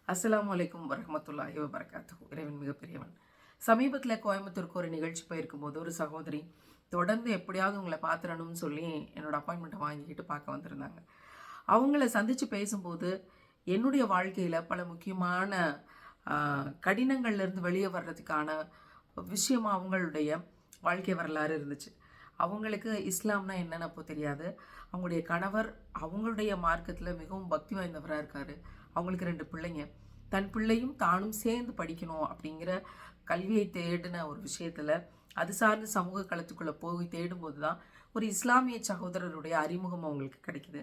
அஸ்ஸலாமு அலைக்கும் வரஹ்மத்துல்லாஹி வபரகாத்துஹு. இறைவன் மிகப்பெரியவன். சமீபத்தில் கோயம்புத்தூருக்கு ஒரு நிகழ்ச்சி போயிருக்கும்போது ஒரு சகோதரி தொடர்ந்து எப்படியாவது உங்களை பார்த்துடணும்னு சொல்லி என்னோட அப்பாயின்மெண்ட்டை வாங்கிக்கிட்டு பார்க்க வந்திருந்தாங்க. அவங்கள சந்தித்து பேசும்போது என்னுடைய வாழ்க்கையில் பல முக்கியமான கடினங்கள்லேருந்து வெளியே வர்றதுக்கான விஷயமா அவங்களுடைய வாழ்க்கை வரலாறு இருந்துச்சு. அவங்களுக்கு இஸ்லாம்னா என்னென்னு அப்போ தெரியாது. அவங்களுடைய கணவர் அவங்களுடைய மார்க்கத்தில் மிகவும் பக்தி வாய்ந்தவராக இருக்கார். அவங்களுக்கு 2 பிள்ளைங்க. தன் பிள்ளையும் தானும் சேர்ந்து படிக்கணும் அப்படிங்கிற கல்வியை தேடின ஒரு விஷயத்தில் அது சார்ந்த சமூக களத்துக்குள்ளே போய் தேடும்போது தான் ஒரு இஸ்லாமிய சகோதரருடைய அறிமுகம் அவங்களுக்கு கிடைக்குது.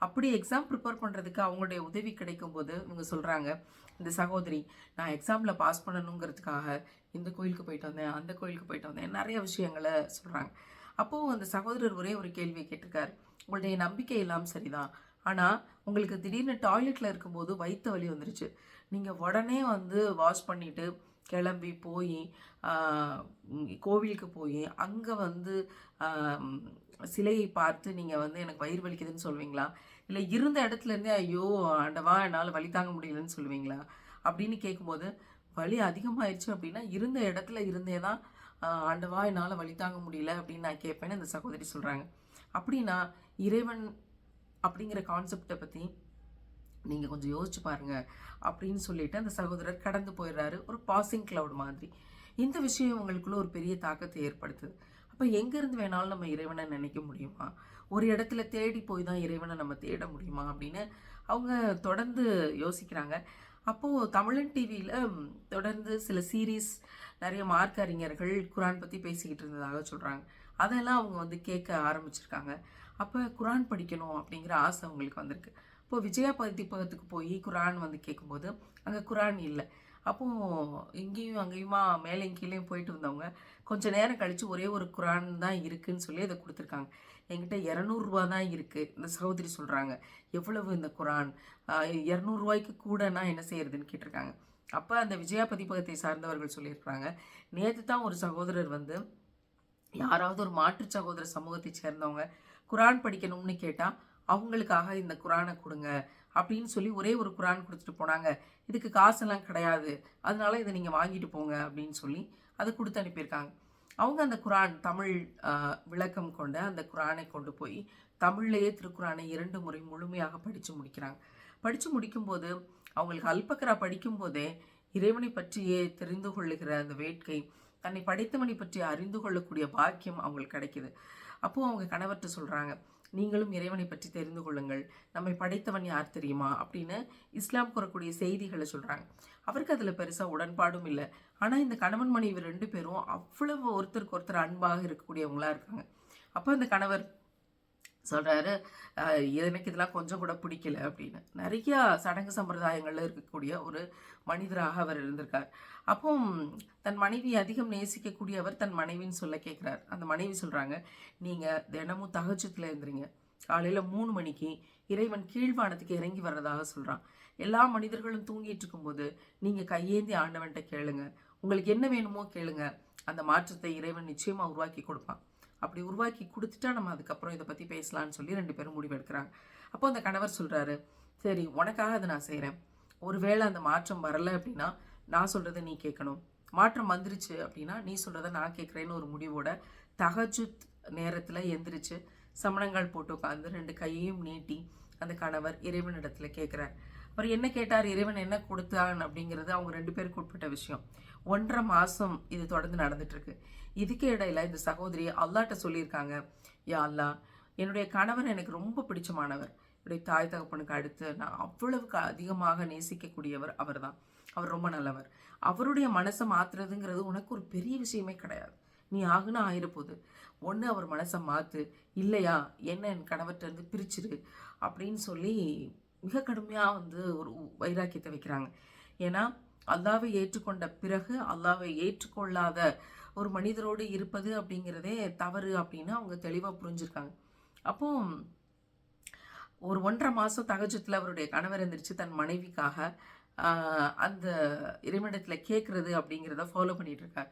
அப்படி எக்ஸாம் ப்ரிப்பேர் பண்ணுறதுக்கு அவங்களுடைய உதவி கிடைக்கும்போது இவங்க சொல்கிறாங்க, இந்த சகோதரி நான் எக்ஸாமில் பாஸ் பண்ணணுங்கிறதுக்காக இந்த கோயிலுக்கு போயிட்டு வந்தேன், அந்த கோயிலுக்கு போயிட்டு வந்தேன், நிறைய விஷயங்களை சொல்கிறாங்க. அப்போது அந்த சகோதரர் ஒரே ஒரு கேள்வியை கேட்டிருக்காரு, உங்களுடைய நம்பிக்கை எல்லாம் சரிதான், ஆனால் உங்களுக்கு திடீர்னு டாய்லெட்டில் இருக்கும்போது வயிற்று வலி வந்துருச்சு, நீங்கள் உடனே வாஷ் பண்ணிவிட்டு கிளம்பி போய் கோவிலுக்கு போய் அங்கே சிலையை பார்த்து நீங்கள் எனக்கு வயிறு வலிக்குதுன்னு சொல்லுவீங்களா, இல்லை இருந்த இடத்துலேருந்தே ஐயோ ஆண்டவா என்னால் வலி தாங்க முடியலன்னு சொல்லுவீங்களா அப்படின்னு கேட்கும்போது, வலி அதிகமாகிடுச்சு அப்படின்னா இருந்த இடத்துல இருந்தே தான் ஆண்டவா என்னால் வலி தாங்க முடியல அப்படின்னு நான் கேட்பேன்னு அந்த சகோதரி சொல்கிறாங்க. அப்படின்னா இறைவன் அப்படிங்கிற கான்செப்டை பற்றி நீங்கள் கொஞ்சம் யோசிச்சு பாருங்கள் அப்படின்னு சொல்லிட்டு அந்த சகோதரர் கடந்து போயிடுறாரு, ஒரு பாசிங் கிளவுட் மாதிரி. இந்த விஷயம் உங்களுக்குள்ள ஒரு பெரிய தாக்கத்தை ஏற்படுத்துது. அப்போ எங்கேருந்து வேணாலும் நம்ம இறைவனை நினைக்க முடியுமா, ஒரு இடத்துல தேடி போய் தான் இறைவனை நம்ம தேட முடியுமா அப்படின்னு அவங்க தொடர்ந்து யோசிக்கிறாங்க. அப்போது தமிழன் டிவியில் தொடர்ந்து சில சீரீஸ் நிறைய மார்க்க அறிஞர்கள் குரான் பற்றி பேசிக்கிட்டு இருந்ததாக சொல்கிறாங்க. அதெல்லாம் அவங்க கேட்க ஆரம்பிச்சிருக்காங்க. அப்போ குரான் படிக்கணும் அப்படிங்கிற ஆசை அவங்களுக்கு வந்திருக்கு. இப்போது விஜயா பதிப்பகத்துக்கு போய் குரான் கேட்கும்போது அங்கே குரான் இல்லை. அப்போது இங்கேயும் அங்கேயுமா மேலே கீழேயும் போயிட்டு வந்தவங்க கொஞ்சம் நேரம் கழித்து ஒரே ஒரு குரான் தான் இருக்குதுன்னு சொல்லி அதை கொடுத்துருக்காங்க. என்கிட்ட 200 தான் இருக்குது. இந்த சகோதரி சொல்கிறாங்க, எவ்வளவு இந்த குரான், 200 கூடனா என்ன செய்யறதுன்னு கேட்டிருக்காங்க. அப்போ அந்த விஜயா பதிப்பகத்தை சார்ந்தவர்கள் சொல்லியிருக்கிறாங்க, நேற்று தான் ஒரு சகோதரர் யாராவது ஒரு மாற்று சகோதர சமூகத்தை சேர்ந்தவங்க குரான் படிக்கணும்னு கேட்டால் அவங்களுக்காக இந்த குரானை கொடுங்க அப்படின்னு சொல்லி ஒரே ஒரு குரான் கொடுத்துட்டு போனாங்க. இதுக்கு காசெல்லாம் கிடையாது, அதனால இதை நீங்கள் வாங்கிட்டு போங்க அப்படின்னு சொல்லி அதை கொடுத்து அனுப்பியிருக்காங்க. அவங்க அந்த குரான் தமிழ் விளக்கம் கொண்ட அந்த குரானை கொண்டு போய் தமிழ்லேயே திருக்குரானை 2 முறை முழுமையாக படித்து முடிக்கிறாங்க. படித்து முடிக்கும்போது அவங்களுக்கு அல்பக்கரா படிக்கும்போதே இறைவனை பற்றியே தெரிந்து கொள்ளுகிற அந்த வேட்கை, தன்னை படைத்தவனை பற்றி அறிந்து கொள்ளக்கூடிய பாக்கியம் அவங்களுக்கு கிடைக்கிது. அப்போது அவங்க கணவர்கிட்ட சொல்கிறாங்க, நீங்களும் இறைவனை பற்றி தெரிந்து கொள்ளுங்கள், நம்மை படைத்தவன் யார் தெரியுமா அப்படின்னு இஸ்லாம் கூறக்கூடிய செய்திகளை சொல்கிறாங்க. அவருக்கு அதில் பெருசாக உடன்பாடும் இல்லை. ஆனால் இந்த கணவன் மனைவி 2 பேரும் அவ்வளவு ஒருத்தருக்கு ஒருத்தர் அன்பாக இருக்கக்கூடியவங்களா இருக்காங்க. அப்போ அந்த கணவர் சொல்கிறாரு, எனக்கு இதெல்லாம் கொஞ்சம் கூட பிடிக்கல அப்படின்னு. நிறையா சடங்கு சம்பிரதாயங்களில் இருக்கக்கூடிய ஒரு மனிதராக அவர் இருந்திருக்கார். அப்போ தன் மனைவி அதிகம் நேசிக்கக்கூடியவர் தன் மனைவின்னு சொல்ல கேட்குறார். அந்த மனைவி சொல்கிறாங்க, நீங்கள் தினமும் தஹஜ்ஜுத்ல எழுந்துறீங்க, காலையில் 3 மணிக்கு இறைவன் கீழ்வானத்துக்கு இறங்கி வர்றதாக சொல்கிறான். எல்லா மனிதர்களும் தூங்கிட்டு இருக்கும்போது நீங்கள் கையேந்தி ஆண்டவன்கிட்ட கேளுங்க, உங்களுக்கு என்ன வேணுமோ கேளுங்க, அந்த மாற்றத்தை இறைவன் நிச்சயமாக உருவாக்கி கொடுப்பான். அப்படி உருவாக்கி கொடுத்துட்டா நம்ம அதுக்கப்புறம் இதை பற்றி பேசலான்னு சொல்லி 2 பேரும் முடிவெடுக்கிறாங்க. அப்போ அந்த கணவர் சொல்கிறாரு, சரி உனக்காக அதை நான் செய்கிறேன், ஒருவேளை அந்த மாற்றம் வரலை அப்படின்னா நான் சொல்கிறத நீ கேட்கணும், மாற்றம் வந்துருச்சு அப்படின்னா நீ சொல்கிறத நான் கேட்குறேன்னு ஒரு முடிவோட தஹஜ்ஜுத் நேரத்தில் எந்திரிச்சு சமணங்கால் போட்டு உட்காந்து 2 கையையும் நீட்டி அந்த கணவர் இறைவனிடத்தில் கேட்குறார். அவர் என்ன கேட்டார், இறைவன் என்ன கொடுத்தான் அப்படிங்கிறது அவங்க 2 பேருக்கு உட்பட்ட விஷயம். 1.5 மாதம் இது தொடர்ந்து நடந்துட்டுருக்கு. இதுக்கு இடையில இந்த சகோதரி அல்லாட்ட சொல்லியிருக்காங்க, யா அல்லா, என்னுடைய கணவர் எனக்கு ரொம்ப பிடிச்சமானவர், என்னுடைய தாய் தகப்பனுக்கு அடுத்து நான் அவ்வளவுக்கு அதிகமாக நேசிக்கக்கூடியவர் அவர் தான், அவர் ரொம்ப நல்லவர், அவருடைய மனசை மாற்றுறதுங்கிறது உனக்கு ஒரு பெரிய விஷயமே கிடையாது, நீ ஆகுனா ஆயிரப்போகுது, ஒன்று அவர் மனசை மாற்று, இல்லையா என்ன என் கணவர்கிட்ட பிரிச்சிரு அப்படின்னு சொல்லி மிக கடுமையாக ஒரு வைராக்கியத்தை வைக்கிறாங்க. ஏன்னா அல்லாவை ஏற்றுக்கொண்ட பிறகு அல்லாவை ஏற்றுக்கொள்ளாத ஒரு மனிதரோடு இருப்பது அப்படிங்கிறதே தவறு அப்படின்னு அவங்க தெளிவாக புரிஞ்சிருக்காங்க. அப்போ ஒரு 1.5 மாதம் தகஜத்தில் அவருடைய கணவர் எந்திரிச்சு தன் மனைவிக்காக அந்த இறைவனிடத்தில் கேட்குறது அப்படிங்கிறத ஃபாலோ பண்ணிட்டு இருக்கார்.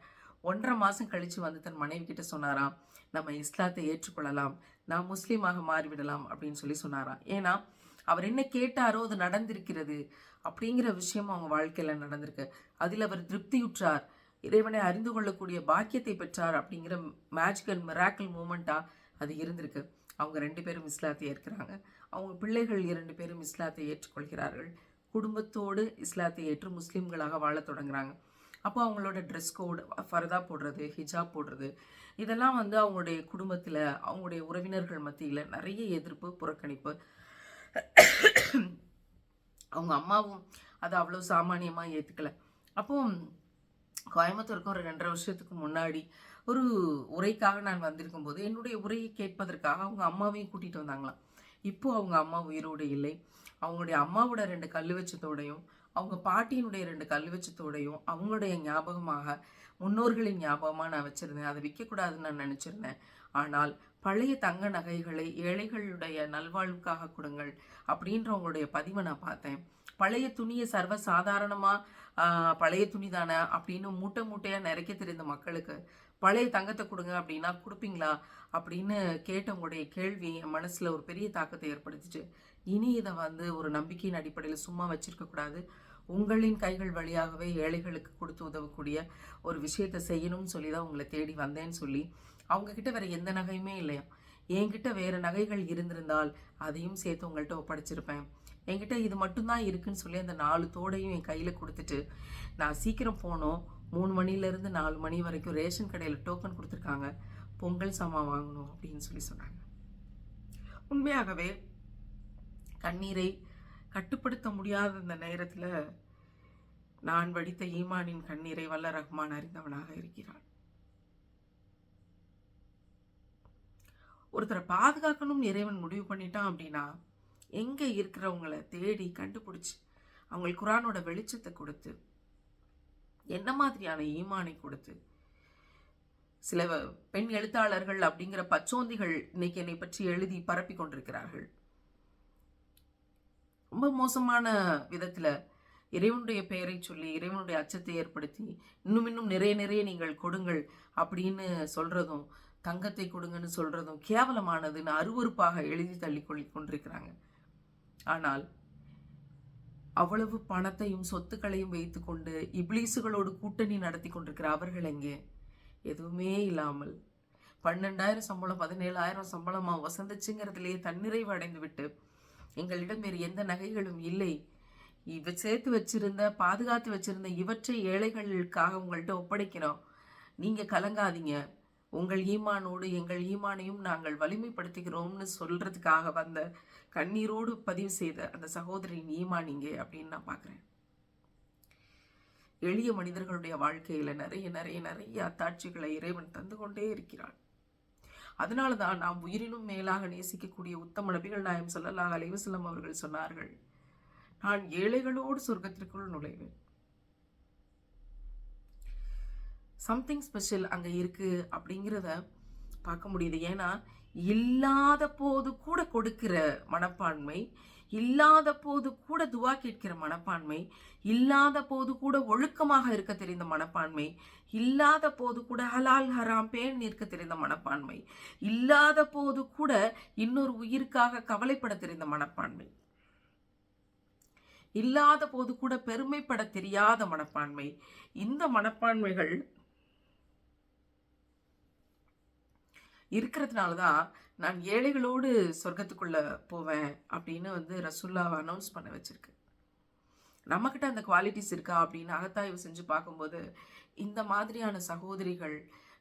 1.5 மாதம் கழித்து தன் மனைவி கிட்ட சொன்னாராம், நம்ம இஸ்லாத்தை ஏற்றுக்கொள்ளலாம், நான் முஸ்லீமாக மாறிவிடலாம் அப்படின்னு சொல்லி சொன்னாராம். ஏன்னா அவர் என்ன கேட்டாரோ அது நடந்திருக்கிறது அப்படிங்கிற விஷயம் அவங்க வாழ்க்கையில நடந்திருக்கு. அதில் அவர் திருப்தியுற்றார், இறைவனை அறிந்து கொள்ளக்கூடிய பாக்கியத்தை பெற்றார் அப்படிங்கிற மேஜிக் அண்ட் மிராக்கிள் மூமெண்டா அது இருந்திருக்கு. அவங்க 2 பேரும் இஸ்லாத்தை ஏற்கிறாங்க. அவங்க பிள்ளைகள் 2 பேரும் இஸ்லாத்தை ஏற்றுக்கொள்கிறார்கள். குடும்பத்தோடு இஸ்லாத்தை ஏற்று முஸ்லீம்களாக வாழ தொடங்குறாங்க. அப்போ அவங்களோட ட்ரெஸ் கோடு, ஃபர்தா போடுறது, ஹிஜாப் போடுறது, இதெல்லாம் வந்து அவங்களுடைய குடும்பத்தில், அவங்களுடைய உறவினர்கள் மத்தியில் நிறைய எதிர்ப்பு, புறக்கணிப்பு. அவங்க அம்மாவும் அதை அவ்வளோ சாமானியமாக ஏற்றுக்கல. அப்போ கோயம்புத்தூருக்கு ஒரு 2.5 வருஷத்துக்கு முன்னாடி ஒரு உரைக்காக நான் வந்திருக்கும் போது என்னுடைய உரையை கேட்பதற்காக அவங்க அம்மாவையும் கூட்டிகிட்டு வந்தாங்களாம். இப்போ அவங்க அம்மா உயிரோடு இல்லை. அவங்களுடைய அம்மாவோட 2 கல் வச்சத்தோடையும் அவங்க பாட்டியினுடைய 2 கல் வச்சத்தோடையும் அவங்களுடைய ஞாபகமாக, முன்னோர்களின் ஞாபகமாக நான் வச்சுருந்தேன். அதை விற்கக்கூடாதுன்னு நான் நினச்சிருந்தேன். ஆனால் பழைய தங்க நகைகளை ஏழைகளுடைய நல்வாழ்வுக்காக கொடுங்கள் அப்படின்றவங்களுடைய பதிவை நான் பார்த்தேன். பழைய துணியை சர்வ சாதாரணமாக பழைய துணி தானே அப்படின்னு மூட்டை மூட்டையாக நிறைக்க தெரிந்த மக்களுக்கு பழைய தங்கத்தை கொடுங்க அப்படின்னா கொடுப்பீங்களா அப்படின்னு கேட்டவங்களுடைய கேள்வி என் மனசில் ஒரு பெரிய தாக்கத்தை ஏற்படுத்திச்சு. இனி இதை வந்து ஒரு நம்பிக்கையின் அடிப்படையில் சும்மா வச்சிருக்கக்கூடாது. உங்களின் கைகள் வழியாகவே ஏழைகளுக்கு கொடுத்து உதவக்கூடிய ஒரு விஷயத்தை செய்யணும்னு சொல்லி தான் உங்களை தேடி வந்தேன்னு சொல்லி, அவங்கக்கிட்ட வேறு எந்த நகையுமே இல்லையா, என்கிட்ட வேறு நகைகள் இருந்திருந்தால் அதையும் சேர்த்து உங்கள்கிட்ட ஒப்படைச்சிருப்பேன். என்கிட்ட இது மட்டும்தான் இருக்குன்னு சொல்லி அந்த 4 தோடையும் என் கையில் கொடுத்துட்டு நான் சீக்கிரம் போனோம். 3 மணிலேருந்து 4 மணி வரைக்கும் ரேஷன் கடையில் டோக்கன் கொடுத்துருக்காங்க, பொங்கல் சாமான் வாங்கணும் அப்படின்னு சொல்லி சொன்னாங்க. உண்மையாகவே கண்ணீரை கட்டுப்படுத்த முடியாத இந்த நேரத்தில் நான் வடித்த ஈமானின் கண்ணீரை வல்ல ரஹ்மான் அறிந்தவனாக இருக்கிறான். ஒருத்தரை பாதுகாக்கணும்னு இறைவன் முடிவு பண்ணிட்டான் அப்படின்னா எங்கே இருக்கிறவங்களை தேடி கண்டுபிடிச்சி அவங்களுக்கு குரானோட வெளிச்சத்தை கொடுத்து, என்ன மாதிரியான ஈமானை கொடுத்து, சில பெண் எழுத்தாளர்கள் அப்படிங்கிற பச்சோந்திகள் இன்னைக்கு என்னை பற்றி எழுதி பரப்பி கொண்டிருக்கிறார்கள். ரொம்ப மோசமான விதத்தில் இறைவனுடைய பெயரை சொல்லி இறைவனுடைய அச்சத்தை ஏற்படுத்தி இன்னும் நிறைய நீங்கள் கொடுங்கள் அப்படின்னு சொல்றதும், தங்கத்தை கொடுங்கன்னு சொல்றதும் கேவலமானதுன்னு அருவருப்பாக எழுதி தள்ளி கொண்டிருக்கிறாங்க. ஆனால் அவ்வளவு பணத்தையும் சொத்துக்களையும் வைத்து கொண்டு இப்லீசுகளோடு கூட்டணி நடத்தி கொண்டிருக்கிற அவர்கள் எங்கே? எதுவுமே இல்லாமல் 12,000 சம்பளம் 17,000 சம்பளமா வசந்துச்சுங்கிறதுலேயே தன்னிறைவு அடைந்து விட்டு, எங்களிடம் வேறு எந்த நகைகளும் இல்லை, சேர்த்து வச்சிருந்த பாதுகாத்து வச்சிருந்த இவற்றை ஏழைகளுக்காக உங்கள்கிட்ட ஒப்படைக்கிறோம், நீங்க கலங்காதீங்க, உங்கள் ஈமானோடு எங்கள் ஈமானையும் நாங்கள் வலிமைப்படுத்துகிறோம்னு சொல்றதுக்காக வந்த கண்ணீரோடு பதிவு செய்த அந்த சகோதரின் ஈமான் இங்கே அப்படின்னு நான் பார்க்குறேன். எளிய மனிதர்களுடைய வாழ்க்கையில நிறைய அத்தாட்சிகளை இறைவன் தந்து கொண்டே இருக்கிறான். அதனாலதான் நாம் உயிரினும் மேலாக நேசிக்கக்கூடிய உத்தம நபிகள் நாயகம் ஸல்லல்லாஹு அலைஹி வஸல்லம் அவர்கள் சொன்னார்கள், நான் ஏழைகளோடு சொர்க்கத்திற்குள் நுழைவேன். சம்திங் ஸ்பெஷல் அங்கே இருக்கு அப்படிங்கிறத பார்க்க முடியுது. ஏன்னா இல்லாத போது கூட கொடுக்கிற மனப்பான்மை, இல்லாத போது கூட துவா கேட்கிற மனப்பான்மை, இல்லாத போது கூட ஒழுக்கமாக இருக்க தெரிந்த மனப்பான்மை, இல்லாத போது கூட ஹலால் ஹராம் பேண் நிற்க தெரிந்த மனப்பான்மை, இல்லாத போது கூட இன்னொரு உயிருக்காக கவலைப்பட தெரிந்த மனப்பான்மை, இல்லாத போது கூட பெருமைப்பட தெரியாத மனப்பான்மை, இந்த மனப்பான்மைகள் இருக்கிறதுனாலதான் நான் ஏழைகளோடு சொர்க்கத்துக்குள்ள போவேன் அப்படின்னு வந்து ரசூலுல்லாஹ் அனௌன்ஸ் பண்ண வச்சிருக்கு. நம்மக்கிட்ட அந்த குவாலிட்டிஸ் இருக்கா அப்படின்னு அகத்தாய்வு செஞ்சு பார்க்கும்போது இந்த மாதிரியான சகோதரிகள்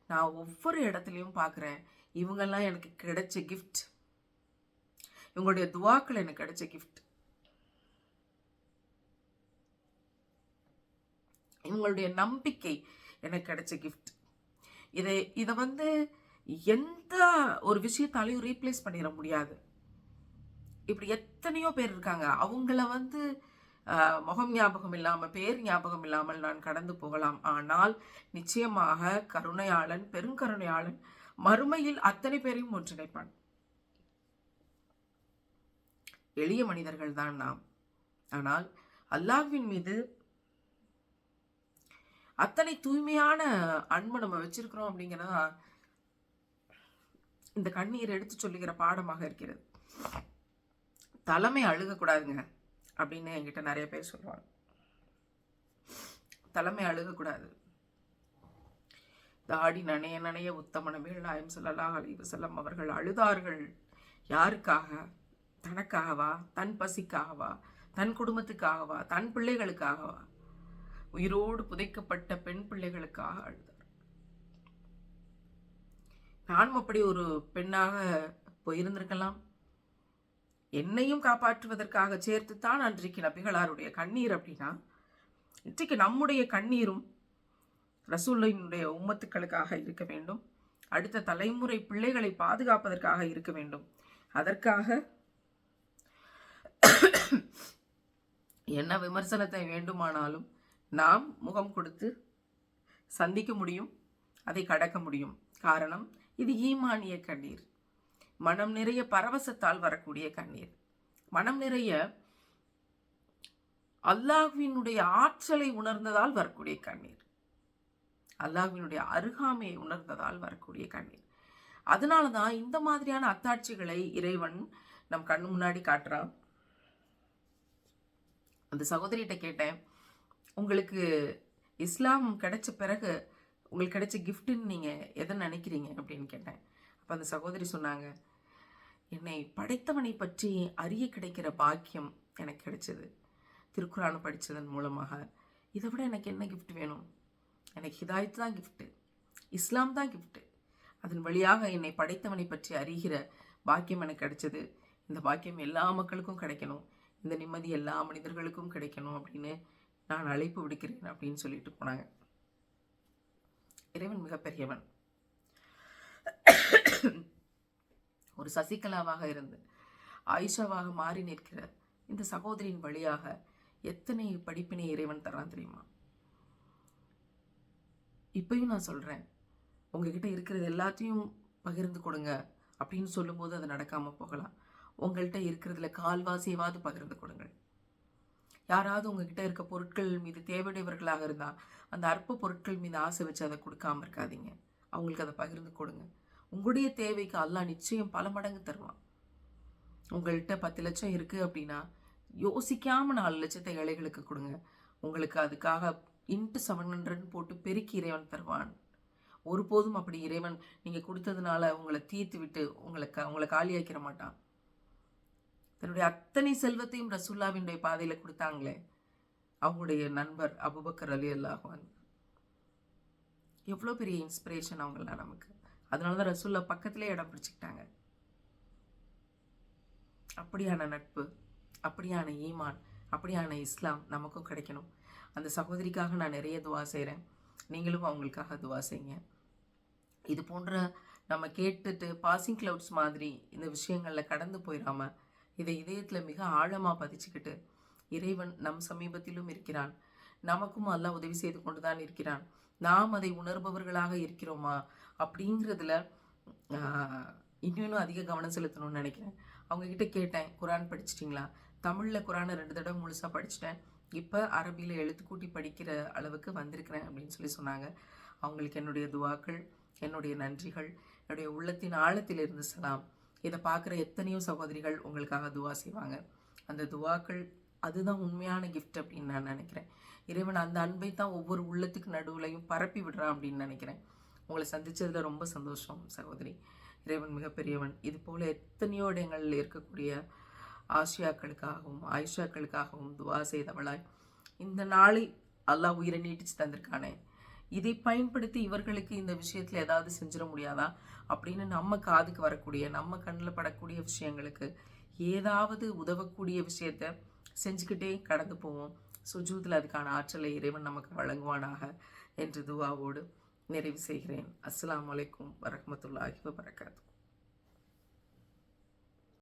நான் ஒவ்வொரு இடத்துலையும் பார்க்குறேன். இவங்கெல்லாம் எனக்கு கிடைச்ச கிஃப்ட், இவங்களுடைய துவாக்கள் எனக்கு கிடைச்ச கிஃப்ட், இவங்களுடைய நம்பிக்கை எனக்கு கிடைச்ச கிஃப்ட். இதை வந்து எந்த ஒரு விஷயத்தாலையும் ரீப்ளேஸ் பண்ணிட முடியாது. இப்படி எத்தனையோ பேர் இருக்காங்க. அவங்கள வந்து முகம் ஞாபகம் இல்லாமல் பேர் ஞாபகம் இல்லாமல் நான் கடந்து போகலாம். ஆனால் நிச்சயமாக கருணையாளன், பெருங்கருணையாளன் மறுமையில் அத்தனை பேரையும் ஒன்றிணைப்பான். எளிய மனிதர்கள் தான் நாம். ஆனால் அல்லாஹ்வின் மீது அத்தனை தூய்மையான அன்பு நம்ம வச்சிருக்கிறோம் அப்படிங்கிறதா இந்த கண்ணீர் எடுத்து சொல்லுகிற பாடமாக இருக்கிறது. தலைமை அழுகக்கூடாதுங்க அப்படின்னு என்கிட்ட நிறைய பேர் சொல்லுவாங்க. தலைமை அழுகக்கூடாது. தாடி நனைய நனைய உத்தம நபிகள் நாயகம் ஸல்லல்லாஹு அலைஹி வஸல்லம் அவர்கள் அழுதார்கள். யாருக்காக? தனக்காகவா? தன் பசிக்காகவா? தன் குடும்பத்துக்காகவா? தன் பிள்ளைகளுக்காகவா? உயிரோடு புதைக்கப்பட்ட பெண் பிள்ளைகளுக்காக அழுதார். நானும் அப்படி ஒரு பெண்ணாக போயிருந்திருக்கலாம். என்னையும் காப்பாற்றுவதற்காக சேர்த்துத்தான் அன்றைக்கு நபிகளாருடைய கண்ணீர். அப்படின்னா இன்றைக்கு நம்முடைய கண்ணீரும் ரசூலுல்லாஹினுடைய உம்மத்துக்களுக்காக இருக்க வேண்டும். அடுத்த தலைமுறை பிள்ளைகளை பாதுகாப்பதற்காக இருக்க வேண்டும். அதற்காக என்ன விமர்சனத்தை வேண்டுமானாலும் நாம் முகம் கொடுத்து சந்திக்க முடியும், அதை கடக்க முடியும். காரணம், இது ஈமானிய கண்ணீர், மனம் நிறைய பரவசத்தால் வரக்கூடிய கண்ணீர், மனம் நிறைய அல்லாஹ்வினுடைய ஆற்றலை உணர்ந்ததால் வரக்கூடிய கண்ணீர், அல்லாஹ்வினுடைய அருகாமையை உணர்ந்ததால் வரக்கூடிய கண்ணீர். அதனால தான் இந்த மாதிரியான அத்தாட்சிகளை இறைவன் நம் கண்ணு முன்னாடி காட்டுறான். அந்த சகோதரிகிட்ட கேட்டேன், உங்களுக்கு இஸ்லாம் கிடைச்ச பிறகு உங்களுக்கு கிடைச்ச கிஃப்ட்டுன்னு நீங்கள் எதை நினைக்கிறீங்க அப்படின்னு கேட்டேன். அப்போ அந்த சகோதரி சொன்னாங்க, என்னை படைத்தவனை பற்றி அறிய கிடைக்கிற பாக்கியம் எனக்கு கிடைச்சது திருக்குரான் படித்ததன் மூலமாக. இதை விட எனக்கு என்ன கிஃப்ட் வேணும்? எனக்கு ஹிதாயத் தான் கிஃப்ட்டு, இஸ்லாம் தான் கிஃப்ட்டு. அதன் வழியாக என்னை படைத்தவனை பற்றி அறிகிற பாக்கியம் எனக்கு கிடைச்சது. இந்த பாக்கியம் எல்லா மக்களுக்கும் கிடைக்கணும், இந்த நிம்மதி எல்லா மனிதர்களுக்கும் கிடைக்கணும் அப்படின்னு நான் அழைப்பு விடுக்கிறேன் அப்படின்னு சொல்லிட்டு போனாங்க. இறைவன் மிகப்பெரியவன். ஒரு சசிகலாவாக இருந்து ஆயிஷாவாக மாறி நிற்கிற இந்த சகோதரியின் வழியாக எத்தனை படிப்பினை இறைவன் தரான் தெரியுமா? இப்பயும் நான் சொல்றேன், உங்ககிட்ட இருக்கிறது எல்லாத்தையும் பகிர்ந்து கொடுங்க அப்படின்னு சொல்லும்போது அது நடக்காம போகலாம். உங்கள்கிட்ட இருக்கிறதுல கால்வாசியவாது பகிர்ந்து கொடுங்கள். யாராவது உங்ககிட்ட இருக்க பொருட்கள் மீது தேவையுடையவர்களாக இருந்தால் அந்த அற்ப பொருட்கள் மீது ஆசை வச்சு அதை கொடுக்காம இருக்காதீங்க. அவங்களுக்கு அதை பகிர்ந்து கொடுங்க. உங்களுடைய தேவைக்கு அல்லாஹ் நிச்சயம் பல மடங்கு தருவான். உங்கள்கிட்ட 10 லட்சம் இருக்குது அப்படின்னா யோசிக்காமல் 4 லட்சத்தை ஏழைகளுக்கு கொடுங்க. உங்களுக்கு அதுக்காக இன்ட்டு 700 போட்டு பெருக்கி இறைவன் தருவான். ஒருபோதும் அப்படி இறைவன் நீங்கள் கொடுத்ததுனால உங்களை தீர்த்து விட்டு உங்களை காலியாக்கிற மாட்டான். தன்னுடைய அத்தனை செல்வத்தையும் ரசூலுல்லாஹ்வினுடைய பாதையில் கொடுத்தாங்களே அவங்களுடைய நண்பர் அபூபக்கர் ரலியல்லாஹு அன்ஹு, எவ்வளோ பெரிய இன்ஸ்பிரேஷன் அவங்களாம் நமக்கு. அதனால தான் ரசூலுல்லாஹ் பக்கத்திலே இடம் பிடிச்சிக்கிட்டாங்க. அப்படியான நட்பு, அப்படியான ஈமான், அப்படியான இஸ்லாம் நமக்கும் கிடைக்கணும். அந்த சகோதரிக்காக நான் நிறைய துவா செய்கிறேன். நீங்களும் அவங்களுக்காக துவா செய்யுங்க. இது போன்ற நம்ம கேட்டுட்டு பாசிங் கிளவுட்ஸ் மாதிரி இந்த விஷயங்களில் கடந்து போயிடாம இதை இதயத்தில் மிக ஆழமாக பதிச்சுக்கிட்டு, இறைவன் நம் சமீபத்திலும் இருக்கிறான், நமக்கும் அல்லாஹ் உதவி செய்து கொண்டு தான் இருக்கிறான், நாம் அதை உணர்பவர்களாக இருக்கிறோமா அப்படிங்கிறதுல இன்னும் அதிக கவனம் செலுத்தணும்னு நினைக்கிறேன். அவங்கக்கிட்ட கேட்டேன், குரான் படிச்சிட்டிங்களா? தமிழில் குரானை 2 தடவை முழுசாக படிச்சிட்டேன், இப்போ அரபியில் எழுத்துக்கூட்டி படிக்கிற அளவுக்கு வந்திருக்கிறேன் அப்படின்னு சொன்னாங்க. அவங்களுக்கு என்னுடைய துவாக்கள், என்னுடைய நன்றிகள், என்னுடைய உள்ளத்தின் ஆழத்திலிருந்து சலாம். இதை பார்க்குற எத்தனையோ சகோதரிகள் உங்களுக்காக துவா செய்வாங்க. அந்த துவாக்கள் அதுதான் உண்மையான கிஃப்ட் அப்படின்னு நான் நினைக்கிறேன். இறைவன் அந்த அன்பை தான் ஒவ்வொரு உள்ளத்துக்கு நடுவுலையும் பரப்பி விடுறான் அப்படின்னு நினைக்கிறேன். உங்களை சந்தித்ததில் ரொம்ப சந்தோஷம் சகோதரி. இறைவன் மிகப்பெரியவன். இது போல் எத்தனையோ இடங்களில் இருக்கக்கூடிய ஆசியாக்களுக்காகவும் ஆயிஷாக்களுக்காகவும் துவா செய்தவளாய் இந்த நாளை அல்லாஹ் உயிரை நீட்டிச்சு தந்திருக்கானே, இதை பயன்படுத்தி இவர்களுக்கு இந்த விஷயத்தில் ஏதாவது செஞ்சிட முடியாதா அப்படின்னு நம்ம காதுக்கு வரக்கூடிய, நம்ம கண்ணில் படக்கூடிய விஷயங்களுக்கு ஏதாவது உதவக்கூடிய விஷயத்த செஞ்சுக்கிட்டே கடந்து போவோம். சுஜூதில் அதுக்கான ஆற்றலை இறைவன் நமக்கு வழங்குவானாக என்று துவாவோடு நிறைவு செய்கிறேன். அஸ்ஸலாமு அலைக்கும் வரஹ்மத்துல்லாஹி வபரகாத்துஹு.